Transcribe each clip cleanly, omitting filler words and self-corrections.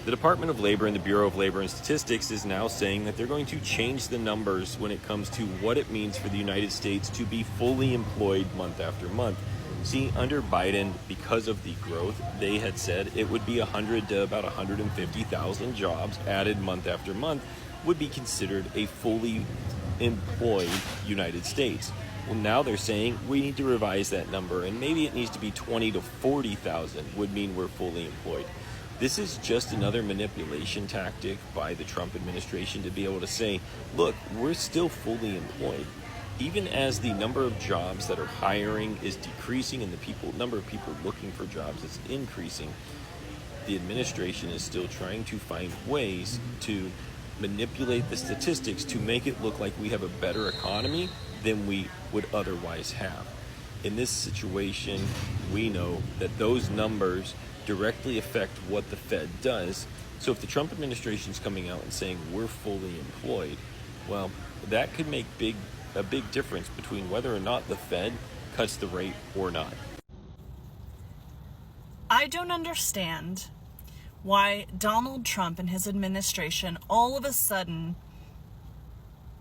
The Department of Labor and the Bureau of Labor and Statistics is now saying that they're going to change the numbers when it comes to what it means for the United States to be fully employed month after month. See, under Biden, because of the growth, they had said it would be 100 to about 150,000 jobs added month after month would be considered a fully employed United States. Well, now they're saying we need to revise that number, and maybe it needs to be 20 to 40,000 would mean we're fully employed. This is just another manipulation tactic by the Trump administration to be able to say, look, we're still fully employed. Even as the number of jobs that are hiring is decreasing and the number of people looking for jobs is increasing, the administration is still trying to find ways to manipulate the statistics to make it look like we have a better economy than we would otherwise have. In this situation, we know that those numbers directly affect what the Fed does. So if the Trump administration is coming out and saying we're fully employed, well, that could make a big difference between whether or not the Fed cuts the rate or not. I don't understand why Donald Trump and his administration all of a sudden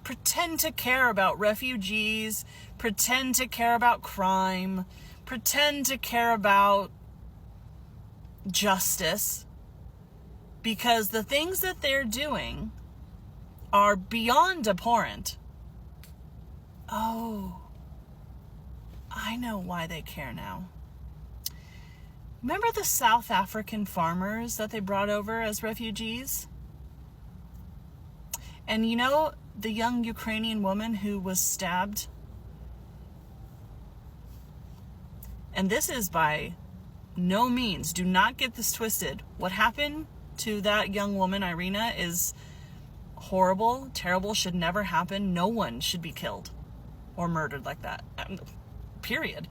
pretend to care about refugees, pretend to care about crime, pretend to care about justice, because the things that they're doing are beyond abhorrent. Oh, I know why they care now. Remember the South African farmers that they brought over as refugees? And you know the young Ukrainian woman who was stabbed? And this is by no means, do not get this twisted. What happened to that young woman, Irina, is horrible, terrible, should never happen. No one should be killed or murdered like that. Period.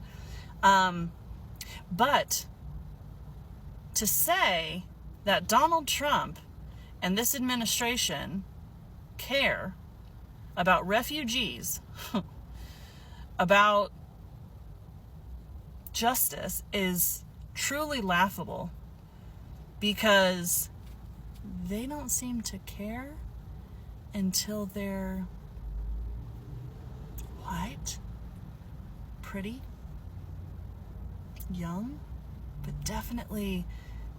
But to say that Donald Trump and this administration care about refugees, about justice, is truly laughable, because they don't seem to care until they're white, pretty, young, but definitely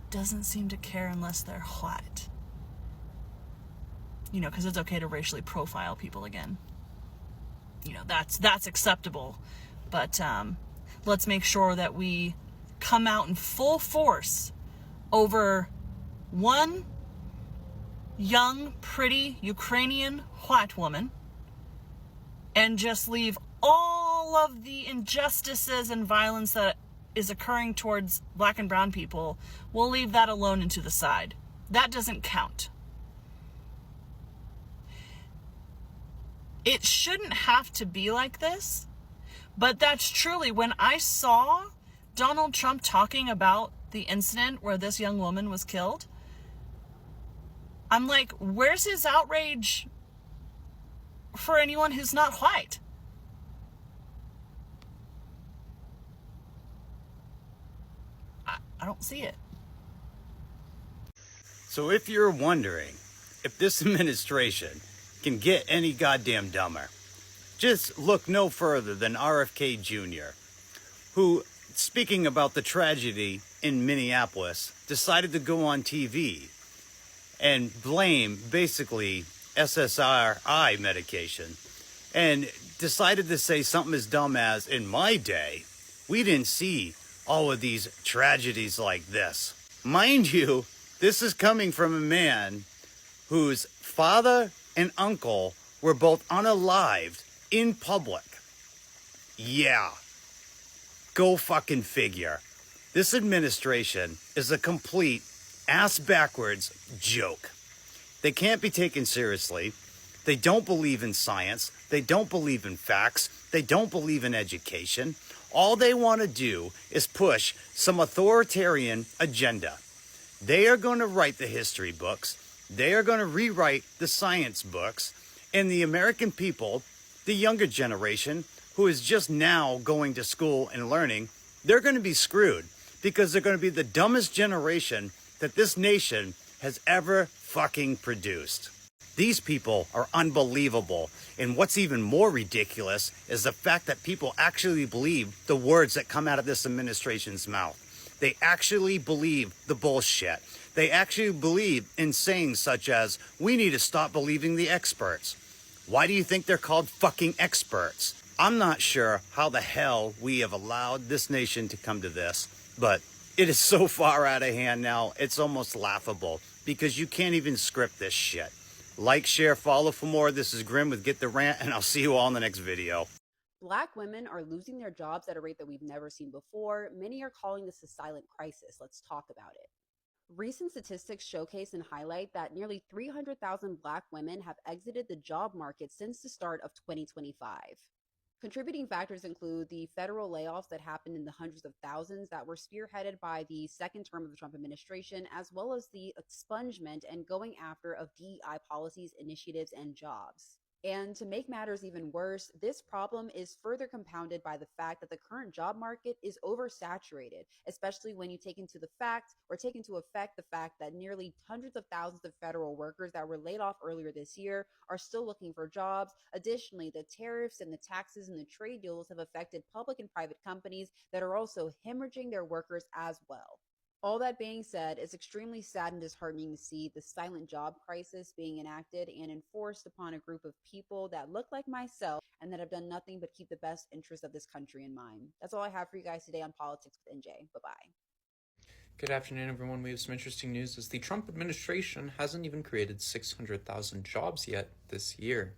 doesn't seem to care unless they're white. You know, because it's okay to racially profile people again. You know, that's acceptable. But let's make sure that we come out in full force over one young, pretty Ukrainian white woman and just leave all of the injustices and violence that is occurring towards black and brown people. We'll leave that alone and to the side. That doesn't count. It shouldn't have to be like this, but that's truly, when I saw Donald Trump talking about the incident where this young woman was killed, I'm like, where's his outrage for anyone who's not white? I don't see it. So if you're wondering if this administration can get any goddamn dumber, just look no further than RFK Jr., who, speaking about the tragedy in Minneapolis, decided to go on TV and blame basically SSRI medication, and decided to say something as dumb as, in my day, we didn't see all of these tragedies like this. Mind you, this is coming from a man whose father and uncle were both unalived in public. Yeah. Go fucking figure. This administration is a complete ass-backwards joke. They can't be taken seriously. They don't believe in science. They don't believe in facts. They don't believe in education. All they want to do is push some authoritarian agenda. They are going to write the history books. They are going to rewrite the science books. And the American people, the younger generation, who is just now going to school and learning, they're going to be screwed, because they're going to be the dumbest generation that this nation has ever fucking produced. These people are unbelievable. And what's even more ridiculous is the fact that people actually believe the words that come out of this administration's mouth. They actually believe the bullshit. They actually believe in sayings such as, we need to stop believing the experts. Why do you think they're called fucking experts? I'm not sure how the hell we have allowed this nation to come to this, but it is so far out of hand now, it's almost laughable because you can't even script this shit. Like, share, follow for more. This is Grim with Get the Rant, and I'll see you all in the next video. Black women are losing their jobs at a rate that we've never seen before. Many are calling this a silent crisis. Let's talk about it. Recent statistics showcase and highlight that nearly 300,000 Black women have exited the job market since the start of 2025. Contributing factors include the federal layoffs that happened in the hundreds of thousands that were spearheaded by the second term of the Trump administration, as well as the expungement and going after of DEI policies, initiatives, and jobs. And to make matters even worse, this problem is further compounded by the fact that the current job market is oversaturated, especially when you take into effect the fact that nearly hundreds of thousands of federal workers that were laid off earlier this year are still looking for jobs. Additionally, the tariffs and the taxes and the trade deals have affected public and private companies that are also hemorrhaging their workers as well. All that being said, it's extremely sad and disheartening to see the silent job crisis being enacted and enforced upon a group of people that look like myself and that have done nothing but keep the best interests of this country in mind. That's all I have for you guys today on Politics with NJ. Bye-bye. Good afternoon, everyone. We have some interesting news as the Trump administration hasn't even created 600,000 jobs yet this year.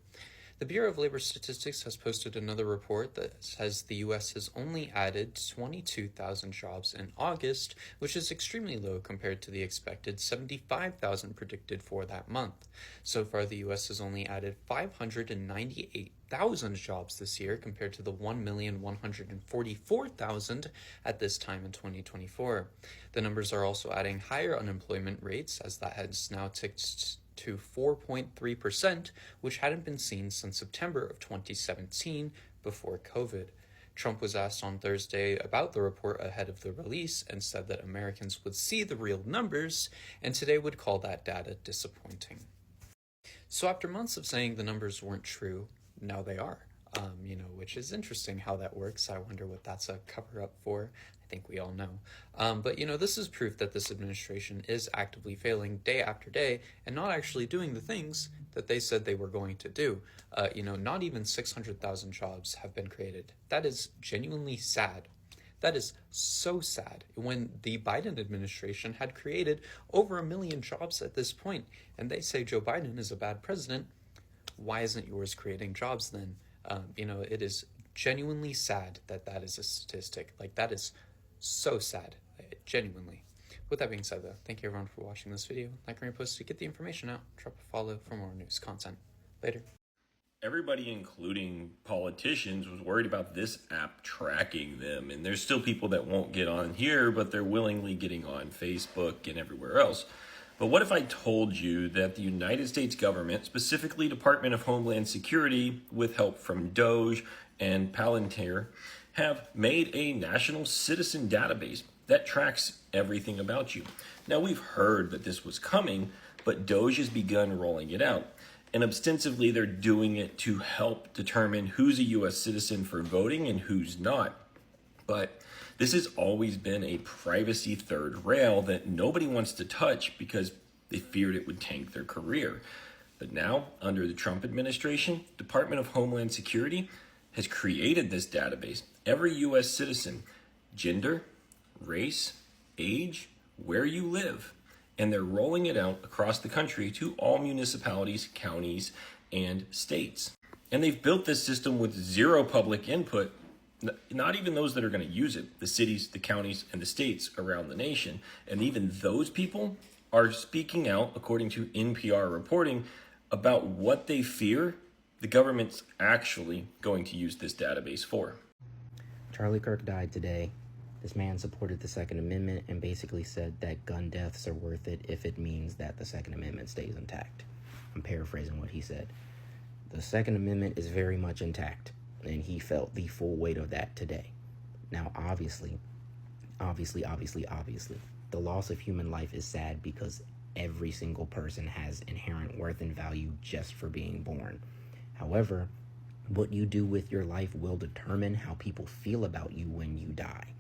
The Bureau of Labor Statistics has posted another report that says the U.S. has only added 22,000 jobs in August, which is extremely low compared to the expected 75,000 predicted for that month. So far, the U.S. has only added 598,000 jobs this year compared to the 1,144,000 at this time in 2024. The numbers are also adding higher unemployment rates, as that has now ticked to 4.3%, which hadn't been seen since September of 2017 before COVID. Trump was asked on Thursday about the report ahead of the release and said that Americans would see the real numbers and today would call that data disappointing. So after months of saying the numbers weren't true, now they are, which is interesting how that works. I wonder what that's a cover-up for. I think we all know. But this is proof that this administration is actively failing day after day and not actually doing the things that they said they were going to do. Not even 600,000 jobs have been created. That is genuinely sad. That is so sad when the Biden administration had created over 1 million jobs at this point, and they say Joe Biden is a bad president. Why isn't yours creating jobs then? It is genuinely sad that that is a statistic. Like, that is so sad, genuinely. With that being said, though, thank you everyone for watching this video. Like and repost to get the information out. Drop a follow for more news content. Later. Everybody, including politicians, was worried about this app tracking them. And there's still people that won't get on here, but they're willingly getting on Facebook and everywhere else. But what if I told you that the United States government, specifically Department of Homeland Security, with help from Doge and Palantir, have made a national citizen database that tracks everything about you? Now, we've heard that this was coming, but Doge has begun rolling it out. And ostensibly, they're doing it to help determine who's a U.S. citizen for voting and who's not. But this has always been a privacy third rail that nobody wants to touch because they feared it would tank their career. But now, under the Trump administration, Department of Homeland Security has created this database. Every U.S. citizen, gender, race, age, where you live. And they're rolling it out across the country to all municipalities, counties, and states. And they've built this system with zero public input, not even those that are going to use it, the cities, the counties, and the states around the nation. And even those people are speaking out, according to NPR reporting, about what they fear the government's actually going to use this database for. Charlie Kirk died today. This man supported the Second Amendment and basically said that gun deaths are worth it if it means that the Second Amendment stays intact. I'm paraphrasing what he said. The Second Amendment is very much intact, and he felt the full weight of that today. Now, obviously, the loss of human life is sad because every single person has inherent worth and value just for being born. However, what you do with your life will determine how people feel about you when you die.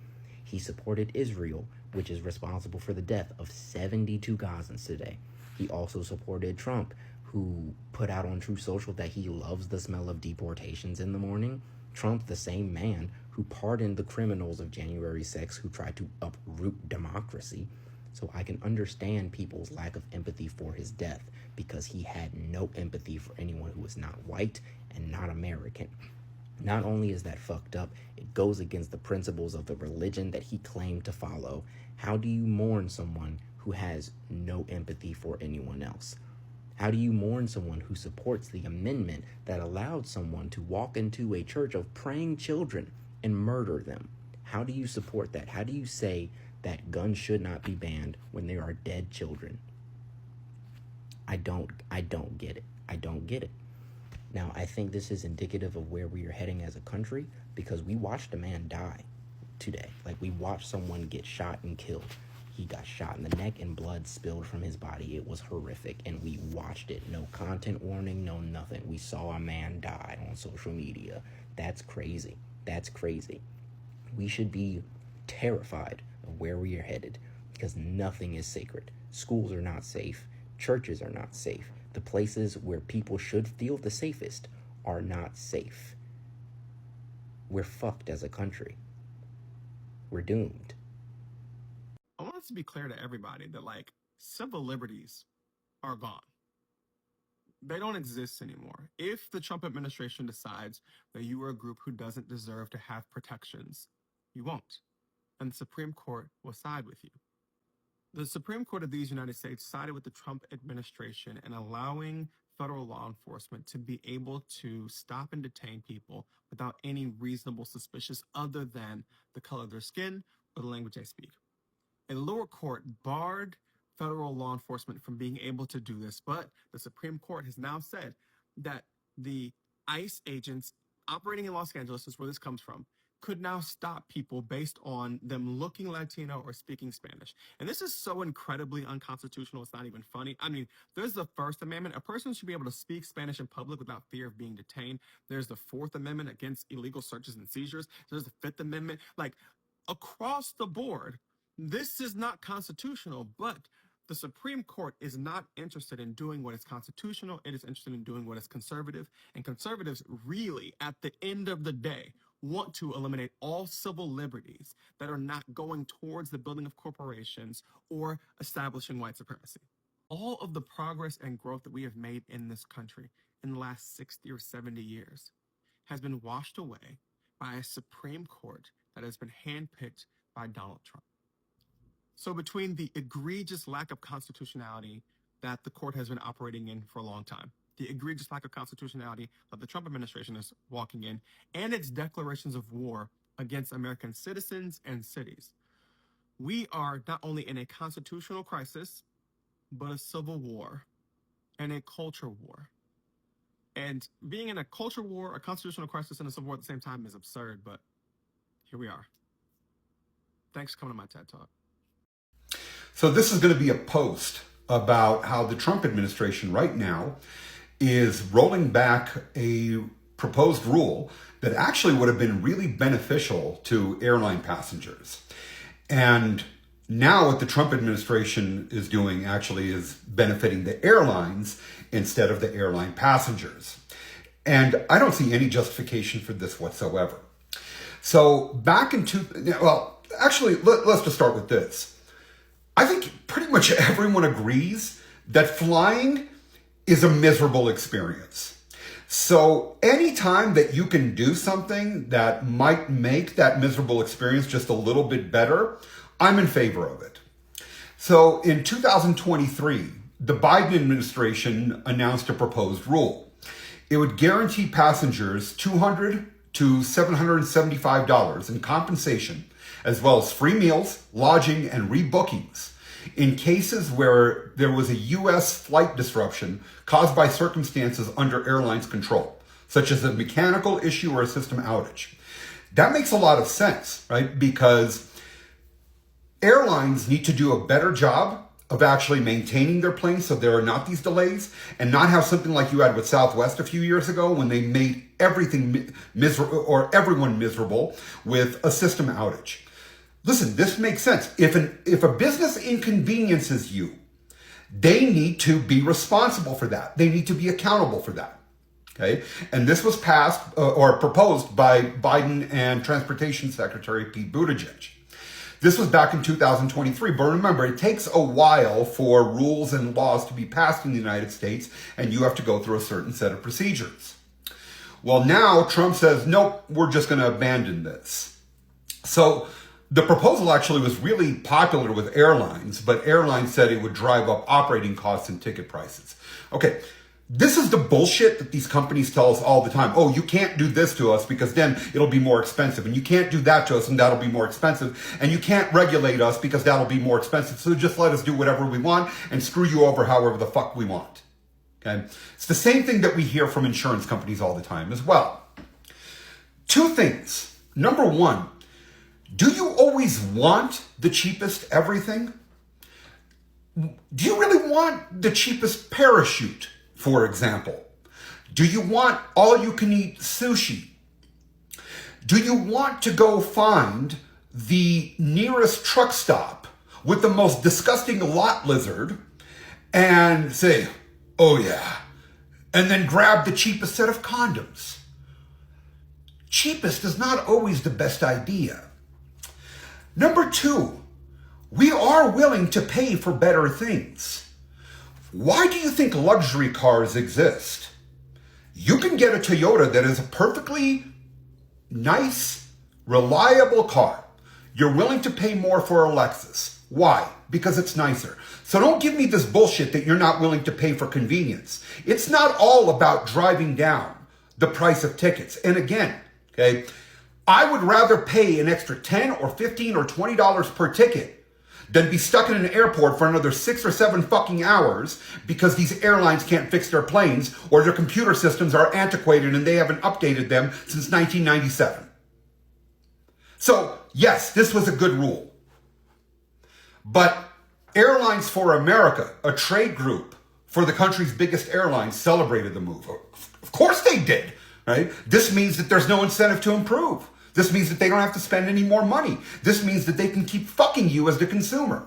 He supported Israel, which is responsible for the death of 72 Gazans today. He also supported Trump, who put out on Truth Social that he loves the smell of deportations in the morning. Trump, the same man who pardoned the criminals of January 6th who tried to uproot democracy. So I can understand people's lack of empathy for his death, because he had no empathy for anyone who was not white and not American. Not only is that fucked up, it goes against the principles of the religion that he claimed to follow. How do you mourn someone who has no empathy for anyone else? How do you mourn someone who supports the amendment that allowed someone to walk into a church of praying children and murder them? How do you support that? How do you say that guns should not be banned when there are dead children? I don't get it. I don't get it. Now, I think this is indicative of where we are heading as a country, because we watched a man die today. Like, we watched someone get shot and killed. He got shot in the neck and blood spilled from his body. It was horrific, and we watched it. No content warning, no nothing. We saw a man die on social media. That's crazy. That's crazy. We should be terrified of where we are headed, because nothing is sacred. Schools are not safe. Churches are not safe. The places where people should feel the safest are not safe. We're fucked as a country. We're doomed. I want it to be clear to everybody that, like, civil liberties are gone. They don't exist anymore. If the Trump administration decides that you are a group who doesn't deserve to have protections, you won't. And the Supreme Court will side with you. The Supreme Court of these United States sided with the Trump administration in allowing federal law enforcement to be able to stop and detain people without any reasonable suspicion other than the color of their skin or the language they speak. A lower court barred federal law enforcement from being able to do this, but the Supreme Court has now said that the ICE agents operating in Los Angeles, is where this comes from, could now stop people based on them looking Latino or speaking Spanish. And this is so incredibly unconstitutional, it's not even funny. I mean, there's the First Amendment. A person should be able to speak Spanish in public without fear of being detained. There's the Fourth Amendment against illegal searches and seizures. There's the Fifth Amendment. Like, across the board, this is not constitutional, but the Supreme Court is not interested in doing what is constitutional. It is interested in doing what is conservative. And conservatives really, at the end of the day, want to eliminate all civil liberties that are not going towards the building of corporations or establishing white supremacy. All of the progress and growth that we have made in this country in the last 60 or 70 years has been washed away by a Supreme Court that has been handpicked by Donald Trump. So between the egregious lack of constitutionality that the court has been operating in for a long time, the egregious lack of constitutionality that the Trump administration is walking in, and its declarations of war against American citizens and cities, we are not only in a constitutional crisis, but a civil war and a culture war. And being in a culture war, a constitutional crisis, and a civil war at the same time is absurd, but here we are. Thanks for coming to my TED Talk. So this is going to be a post about how the Trump administration right now is rolling back a proposed rule that actually would have been really beneficial to airline passengers. And now what the Trump administration is doing actually is benefiting the airlines instead of the airline passengers. And I don't see any justification for this whatsoever. So back in let's just start with this. I think pretty much everyone agrees that flying is a miserable experience. So anytime that you can do something that might make that miserable experience just a little bit better, I'm in favor of it. So in 2023, the Biden administration announced a proposed rule. It would guarantee passengers $200 to $775 in compensation, as well as free meals, lodging, and rebookings in cases where there was a U.S. flight disruption caused by circumstances under airlines' control, such as a mechanical issue or a system outage. That makes a lot of sense, right? Because airlines need to do a better job of actually maintaining their planes so there are not these delays, and not have something like you had with Southwest a few years ago when they made everything miserable, or everyone miserable, with a system outage. Listen, this makes sense. If a business inconveniences you, they need to be responsible for that. They need to be accountable for that. Okay? And this was passed or proposed by Biden and Transportation Secretary Pete Buttigieg. This was back in 2023, but remember, it takes a while for rules and laws to be passed in the United States, and you have to go through a certain set of procedures. Well, now Trump says, nope, we're just going to abandon this. So the proposal actually was really popular with airlines, but airlines said it would drive up operating costs and ticket prices. Okay. This is the bullshit that these companies tell us all the time. Oh, you can't do this to us because then it'll be more expensive. And you can't do that to us and that'll be more expensive. And you can't regulate us because that'll be more expensive. So just let us do whatever we want and screw you over however the fuck we want. Okay? It's the same thing that we hear from insurance companies all the time as well. Two things. Number one, do you always want the cheapest everything? Do you really want the cheapest parachute? For example, do you want all-you-can-eat sushi? Do you want to go find the nearest truck stop with the most disgusting lot lizard and say, oh yeah, and then grab the cheapest set of condoms? Cheapest is not always the best idea. Number two, we are willing to pay for better things. Why do you think luxury cars exist? You can get a Toyota that is a perfectly nice, reliable car. You're willing to pay more for a Lexus. Why? Because it's nicer. So don't give me this bullshit that you're not willing to pay for convenience. It's not all about driving down the price of tickets. And again, okay, I would rather pay an extra $10 or $15 or $20 per ticket than be stuck in an airport for another 6 or 7 fucking hours because these airlines can't fix their planes or their computer systems are antiquated and they haven't updated them since 1997. So, yes, this was a good rule. But Airlines for America, a trade group for the country's biggest airlines, celebrated the move. Of course they did, right? This means that there's no incentive to improve. This means that they don't have to spend any more money. This means that they can keep fucking you as the consumer.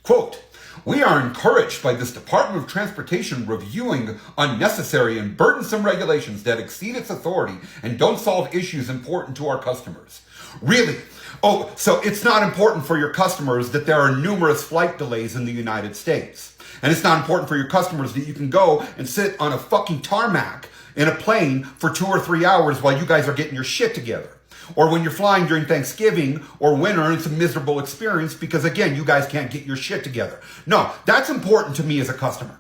Quote, we are encouraged by this Department of Transportation reviewing unnecessary and burdensome regulations that exceed its authority and don't solve issues important to our customers. Really? Oh, so it's not important for your customers that there are numerous flight delays in the United States. And it's not important for your customers that you can go and sit on a fucking tarmac in a plane for 2 or 3 hours while you guys are getting your shit together. Or when you're flying during Thanksgiving or winter and it's a miserable experience because, again, you guys can't get your shit together. No, that's important to me as a customer.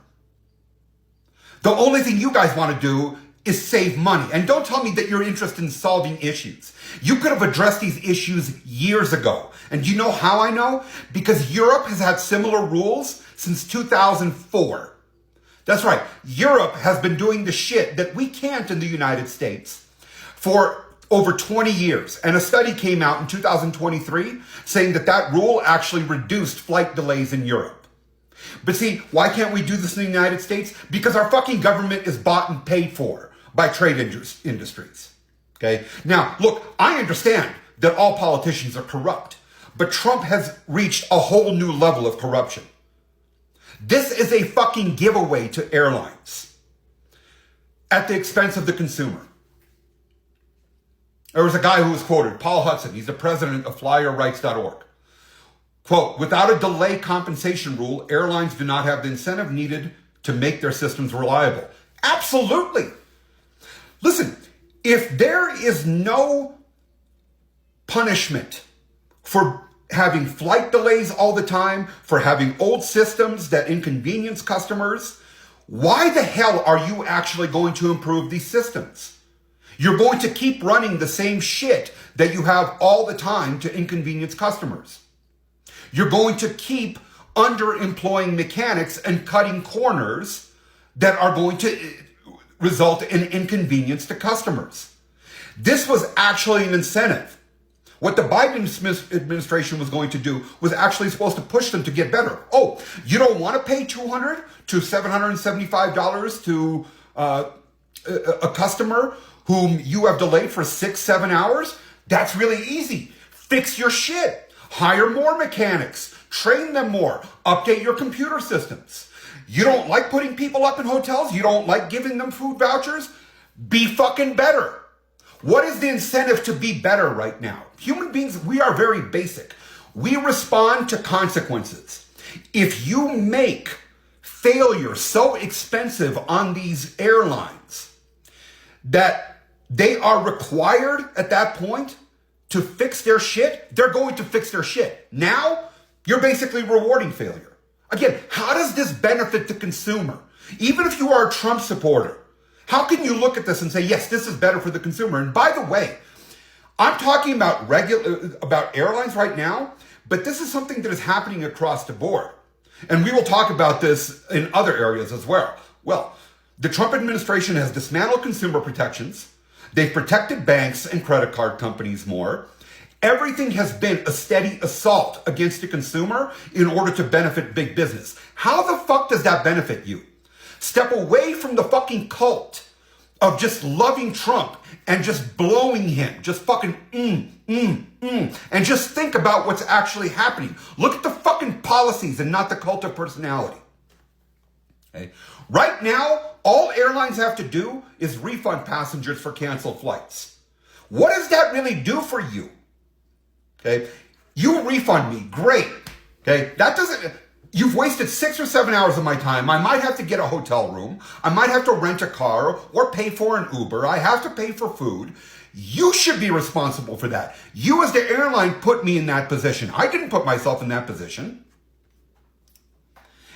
The only thing you guys want to do is save money. And don't tell me that you're interested in solving issues. You could have addressed these issues years ago. And do you know how I know? Because Europe has had similar rules since 2004. That's right. Europe has been doing the shit that we can't in the United States for over 20 years. And a study came out in 2023 saying that that rule actually reduced flight delays in Europe. But see, why can't we do this in the United States? Because our fucking government is bought and paid for by trade industries. Okay? Now, look, I understand that all politicians are corrupt, but Trump has reached a whole new level of corruption. This is a fucking giveaway to airlines at the expense of the consumer. There was a guy who was quoted, Paul Hudson, he's the president of FlyerRights.org. Quote, without a delay compensation rule, airlines do not have the incentive needed to make their systems reliable. Absolutely. Listen, if there is no punishment for having flight delays all the time, for having old systems that inconvenience customers, why the hell are you actually going to improve these systems? You're going to keep running the same shit that you have all the time to inconvenience customers. You're going to keep underemploying mechanics and cutting corners that are going to result in inconvenience to customers. This was actually an incentive. What the Biden administration was going to do was actually supposed to push them to get better. Oh, you don't want to pay $200 to $775 to a customer whom you have delayed for 6-7 hours? That's really easy. Fix your shit. Hire more mechanics. Train them more. Update your computer systems. You don't like putting people up in hotels? You don't like giving them food vouchers? Be fucking better. What is the incentive to be better right now? Human beings, we are very basic. We respond to consequences. If you make failure so expensive on these airlines that they are required at that point to fix their shit, they're going to fix their shit. Now, you're basically rewarding failure. Again, how does this benefit the consumer? Even if you are a Trump supporter, how can you look at this and say, yes, this is better for the consumer? And by the way, I'm talking about about airlines right now, but this is something that is happening across the board. And we will talk about this in other areas as well. Well, the Trump administration has dismantled consumer protections. They've protected banks and credit card companies more. Everything has been a steady assault against the consumer in order to benefit big business. How the fuck does that benefit you? Step away from the fucking cult of just loving Trump and just blowing him. Just fucking and just think about what's actually happening. Look at the fucking policies and not the cult of personality. Okay? Right now, all airlines have to do is refund passengers for canceled flights. What does that really do for you? Okay? You refund me, great. Okay? That doesn't... You've wasted 6 or 7 hours of my time. I might have to get a hotel room. I might have to rent a car or pay for an Uber. I have to pay for food. You should be responsible for that. You as the airline put me in that position. I didn't put myself in that position.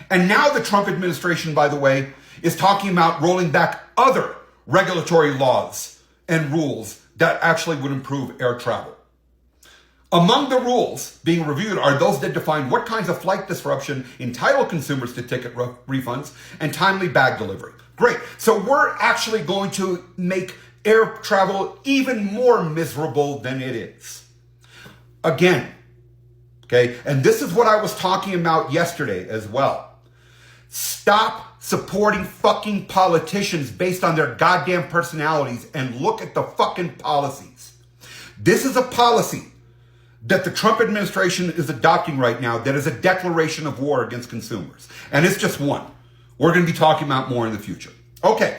And now the Trump administration, by the way, is talking about rolling back other regulatory laws and rules that actually would improve air travel. Among the rules being reviewed are those that define what kinds of flight disruption entitle consumers to ticket refunds and timely bag delivery. Great. So we're actually going to make air travel even more miserable than it is. Again, okay, and this is what I was talking about yesterday as well. Stop supporting fucking politicians based on their goddamn personalities and look at the fucking policies. This is a policy that the Trump administration is adopting right now that is a declaration of war against consumers. And it's just one. We're going to be talking about more in the future. Okay.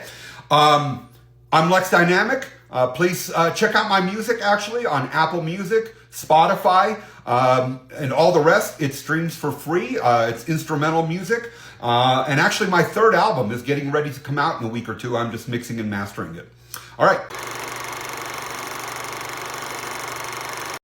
I'm Lex Dynamic. Please check out my music actually on Apple Music, Spotify, and all the rest. It streams for free. It's instrumental music. And actually my third album is getting ready to come out in a week or two. I'm just mixing and mastering it. All right.